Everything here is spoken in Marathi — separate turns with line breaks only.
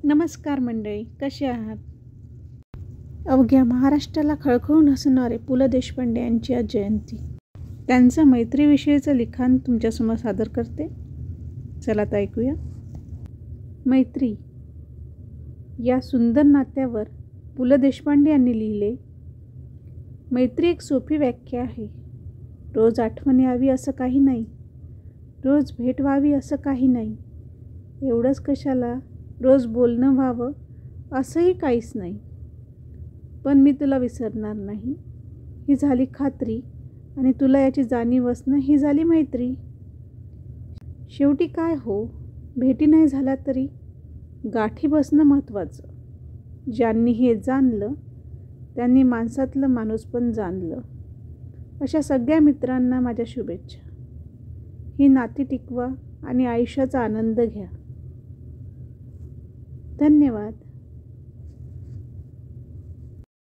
नमस्कार मंडळी, कसे आहात? अवघ्या महाराष्ट्राला खळखळून हसणारे पु ल देशपांडे यांची आज जयंती. त्यांचं मैत्रीविषयीचं लिखाण तुमच्यासमोर सादर करते. चला तर ऐकूया. मैत्री या सुंदर नात्यावर पु ल देशपांडे यांनी लिहिले, मैत्री एक सोपी व्याख्या आहे. रोज आठवण यावी असं काही नाही, रोज भेट व्हावी असं काही नाही, एवढंच कशाला रोज बोलणं व्हावं असंही काहीच नाही. पण मी तुला विसरणार नाही ही झाली खात्री, आणि तुला याची जाणीव असणं ही झाली मैत्री. शेवटी काय हो, भेटी नाही झाल्या तरी गाठी बसणं महत्त्वाचं. ज्यांनी हे जाणलं त्यांनी माणसातलं माणूसपण जाणलं. अशा सगळ्या मित्रांना माझ्या शुभेच्छा. ही नाती टिकवा आणि आयुष्याचा आनंद घ्या. धन्यवाद.